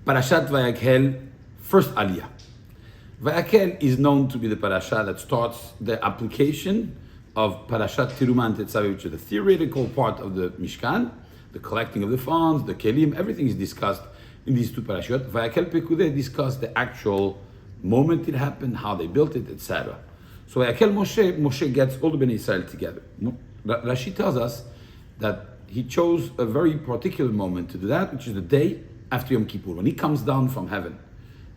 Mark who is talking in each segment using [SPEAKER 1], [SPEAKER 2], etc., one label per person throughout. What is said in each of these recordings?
[SPEAKER 1] Parashat Vayakhel, first Aliyah. Vayakhel is known to be the parasha that starts the application of Parashat Tiruma and Tetzaveh, which is the theoretical part of the Mishkan, the collecting of the funds, the kelim, everything is discussed in these two parashot. Vayakhel Pekudei discuss the actual moment it happened, how they built it, etc. So Vayakhel Moshe gets all the Bnei Israel together. Rashi tells us that he chose a very particular moment to do that, which is the day after Yom Kippur, when he comes down from heaven,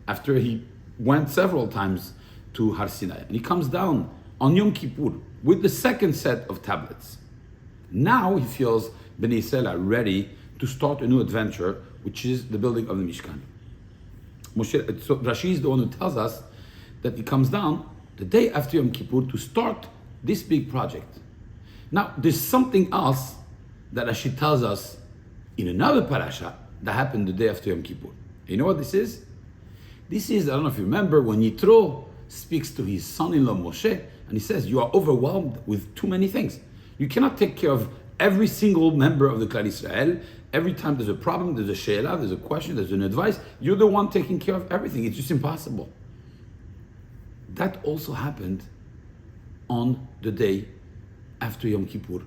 [SPEAKER 1] after he went several times to Har Sinai, and he comes down on Yom Kippur with the second set of tablets. Now he feels Bnei Israel are ready to start a new adventure, which is the building of the Mishkan. So Rashi is the one who tells us that he comes down the day after Yom Kippur to start this big project. Now there's something else that Rashi tells us in another parasha that happened the day after Yom Kippur. You know what this is? This is, I don't know if you remember, when Yitro speaks to his son-in-law Moshe, and he says, you are overwhelmed with too many things. You cannot take care of every single member of the Klal Israel. Every time there's a problem, there's a she'elah, there's a question, there's an advice, you're the one taking care of everything. It's just impossible. That also happened on the day after Yom Kippur.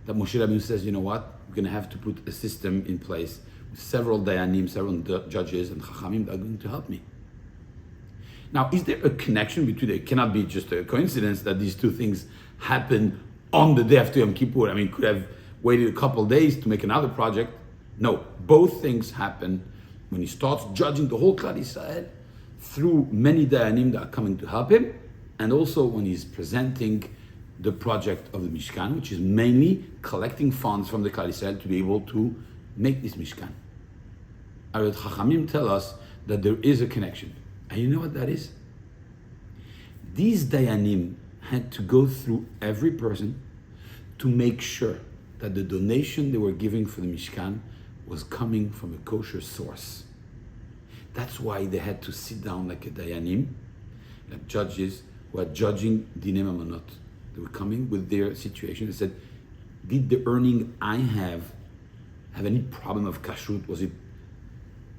[SPEAKER 1] That Moshe Rabbeinu says, you know what? We're going to have to put a system in place with several dayanim, several judges and chachamim that are going to help me. Now, is there a connection between it? Cannot be just a coincidence that these two things happen on the day after Yom Kippur. I mean, could have waited a couple of days to make another project. No, both things happen when he starts judging the whole Klal Israel through many dayanim that are coming to help him, and also when he's presenting the project of the Mishkan, which is mainly collecting funds from the Klal Israel to be able to make this Mishkan. Our Chachamim tell us that there is a connection. And you know what that is? These dayanim had to go through every person to make sure that the donation they were giving for the Mishkan was coming from a kosher source. That's why they had to sit down like a dayanim, like judges who are judging dinei mamonot. They were coming with their situation and said, did the earning I have any problem of kashrut? Was it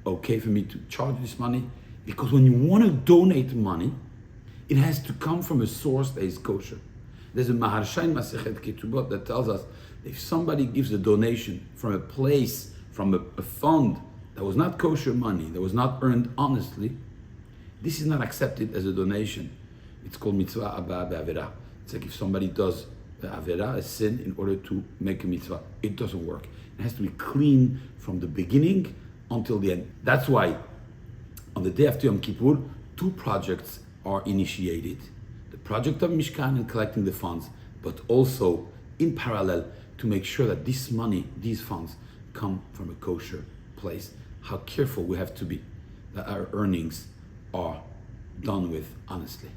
[SPEAKER 1] okay for me to charge this money? Because when you want to donate money, it has to come from a source that is kosher. There's a Maharsha in Masechet Ketubot that tells us if somebody gives a donation from a place, from a fund that was not kosher money, that was not earned honestly, this is not accepted as a donation. It's called mitzvah abba be'avera. It's like if somebody does avera, a sin, in order to make a mitzvah. It doesn't work. It has to be clean from the beginning until the end. That's why on the day after Yom Kippur, two projects are initiated. The project of Mishkan and collecting the funds, but also in parallel to make sure that this money, these funds, come from a kosher place. How careful we have to be that our earnings are done with honestly.